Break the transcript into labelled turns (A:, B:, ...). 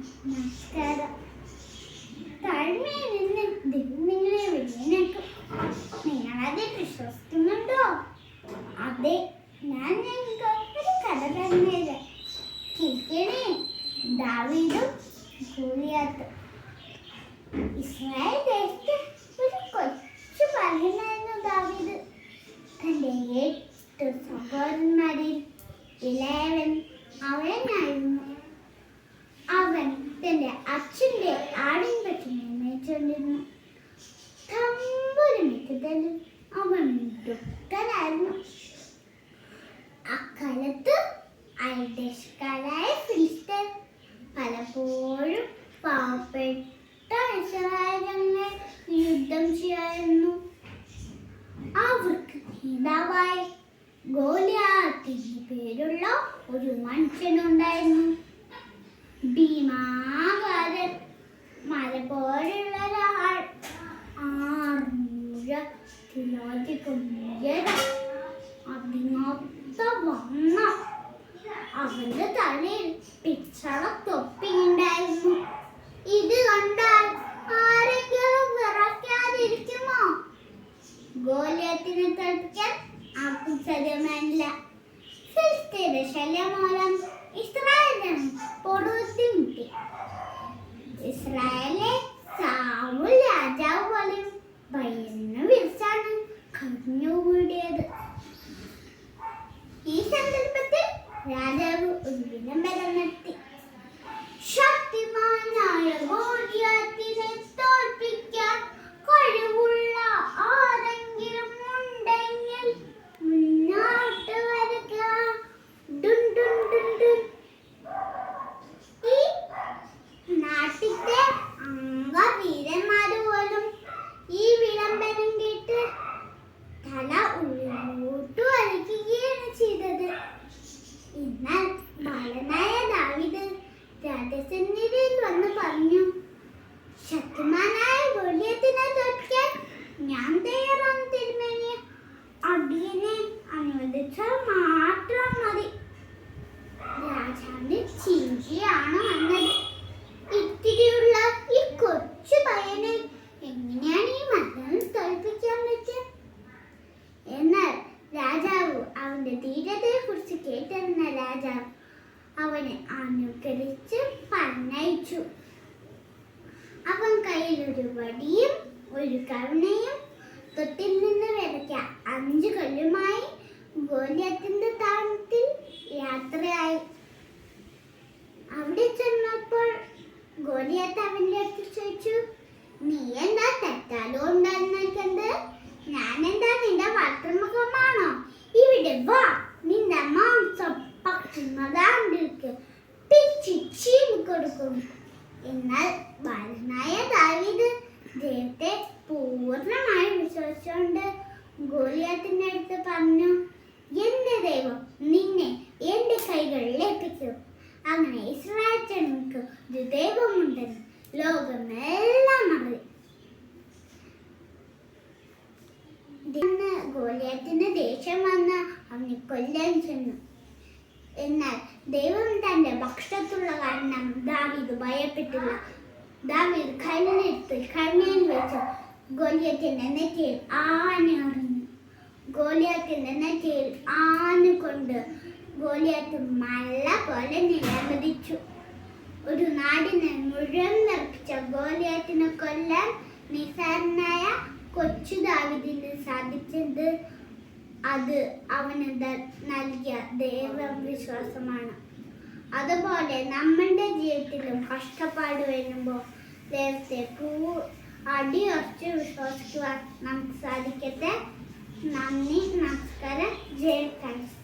A: നമസ്കാരം. താഴ്മയിൽ നിന്ന് നിങ്ങളെ വെടിയേക്കും. നിങ്ങളത് വിശ്വസിക്കുന്നുണ്ടോ? അതെ, ഞാൻ നിങ്ങൾക്ക് ഒരു കഥ പറഞ്ഞുതരാം. കേൾക്കണേ. ദാവീദും ഗോലിയാത്തും. ഇസ്രായേൽ ദേശത്ത് ഒരു കൊച്ചു ബാലനായിരുന്നു ദാവീദ്. തന്റെ 8 സഹോദരന്മാരിൽ ഇളയവൻ അവനായിരുന്നു. അവൻ തന്റെ അച്ഛന്റെ ആടിൻപറ്റിനെ മേയിച്ചുകൊണ്ടിരുന്നു. തമ്പുരുമിട്ടതിലും അവൻ ദുഃഖനായിരുന്നു. അക്കാലത്ത് അയൽദേശക്കാരായ ഫിലിസ്ത്യർ പലപ്പോഴും പാവപ്പെട്ട ഇസ്രായേലിനെ യുദ്ധം ചെയ്യായിരുന്നു. അവർക്ക് നേതാവായി ഗോലിയാത്ത് എന്ന് പേരുള്ള ഒരു മനുഷ്യനുണ്ടായിരുന്നു. ഭീമാകാരൻ, മല പോലുള്ള ഒരാൾ, 600 കിലോയ്ക്കും ഉയരം, അതിനൊത്ത വണ്ണം. അവന്റെ തലയിൽ പിച്ചള തൊപ്പിയുണ്ടായിരുന്നു. ഇത് കണ്ടാൽ ആരെങ്കിലും വിറയ്ക്കാതിരിക്കുമോ? ഗോലിയാത്തിനെ തോൽപ്പിക്കാൻ ആർക്കും സാധ്യമല്ല. ഫിലിസ്ത്യരുടെ ശല്യം മൂലം ഇസ്രായേലിന് പൊടുത്തിമുട്ടി. ഇസ്രായേലിലെ സാവൂൾ രാജാവ് പോലും ഭയന്ന് വിളിച്ചാണ് കഴിഞ്ഞുകൂടിയത്. ഈ സന്ദർഭത്തിൽ രാജാവ് ഒരു വിളംബരം നടത്തി. ശക്തിമാനായ ഗോലിയാത്തിനെ തോൽപ്പിക്കാൻ കഴിവുള്ള ആരെങ്കിലും ഉണ്ടെങ്കിൽ മുന്നോട്ട് വരിക. ഡുൻ ഡുൻ ഡുൻ ഡുൻ. ഈ നാട്ടിലെ അംഗവീരന്മാര് പോലും ഈ വിളംബരം കേട്ട് തല ഉള്ളോട്ടു വലിക്കുകയാണ് ചെയ്തത്. എന്നാൽ ബാലനായ ദാവീദ് രാജസന്നിധിയിൽ വന്ന് പറഞ്ഞു, ശക്തിമാനായ ഗോലിയാത്തിനെ തോൽപ്പിക്കാൻ ഞാൻ തയ്യാറാണ് തിരുമേനിയെ. അടിയനെ അനുവദിച്ചാൽ മാത്രം മതി. രാജാവിന്റെ ചിരിയാണ് വന്നത്. ഇത്തിരിയുള്ള ഈ കൊച്ചു പയ്യനെ എങ്ങനെയാണ് ഈ മകനെ തോൽപ്പിക്കാൻ പറ്റുക? എന്നാൽ രാജാവ് അവന്റെ ധീരതയെ കുറിച്ച് കേട്ടറിഞ്ഞ രാജാവ് അവനെ അനുകരിച്ച് പറഞ്ഞയച്ചു. അവൻ കയ്യിൽ ഒരു വടിയും ഒരു കരുണയും തൊട്ടിൽ നിന്ന് വിലയ്ക്ക 5 കല്ലുമായി ഗോലിയാത്തിന്റെ താഴ്വരയിൽ യാത്രയായി. അവിടെ ചെന്നപ്പോൾ ഗോലിയാത്ത് അവന്റെ അടുത്ത് ചോദിച്ചു, നീ എന്താ തെറ്റാലോ ഉണ്ടായിരുന്നത്? ഞാനെന്താ നിന്റെ വളർത്തുമുഖമാണോ? ഇവിടെ വാ, നിന്റെ മാംസം പക്ഷിമതാണ്ടിരിക്ക് പിച്ചി കൊടുക്കും. എന്നാൽ ബാലനായ ദാവീദ് ദൈവത്തെ പൂർണ്ണമായി വിശ്വസിച്ചുകൊണ്ട് ഗോലിയാത്തിന്റെ അടുത്ത് പറഞ്ഞു, എന്റെ ദൈവം നിന്നെ എന്റെ കൈകളിൽ ഏൽപ്പിക്കും. അങ്ങനെ ഇസ്രായേൽ ജനങ്ങൾക്ക് ഒരു ദൈവമുണ്ടെന്ന് ലോകമെല്ലാം അറിയും. ഗോലിയാത്തിന് ദേഷ്യം വന്ന് അവനെ കൊല്ലാൻ ചെന്നു. എന്നാൽ ദൈവം തന്റെ പക്ഷത്തുള്ള കാരണം ദാവീദ് ഭയപ്പെട്ടില്ല. ദാവീദ് കല്ലെടുത്ത് കണ്ണയിൽ വെച്ച് ഗോലിയാത്തിന്റെ നെറ്റിയിൽ ആഞ്ഞെറിഞ്ഞു. ഗോലിയാത്തിന്റെ നെറ്റിയിൽ ആഞ്ഞുകൊണ്ട് ഗോലിയാത്ത് മല പോലെ നിലംപതിച്ചു. ഒരു നാടിനെ മുഴുവൻ നിറപ്പിച്ച ഗോലിയാത്തിനെ കൊല്ലാൻ നിസ്സാരനായ കൊച്ചു ദാവീദിന് സാധിച്ചത് അത് അവന് നൽകിയ ദൈവവിശ്വാസമാണ്. അതുപോലെ നമ്മളുടെ ജീവിതത്തിലും കഷ്ടപ്പാട് വരുമ്പോൾ ദൈവത്തെ അടിയുറച്ച് വിശ്വസിക്കുവാൻ നമുക്ക് സാധിക്കട്ടെ. നന്ദി, നമസ്കാരം. ജയ് ക്രൈസ്റ്റ്.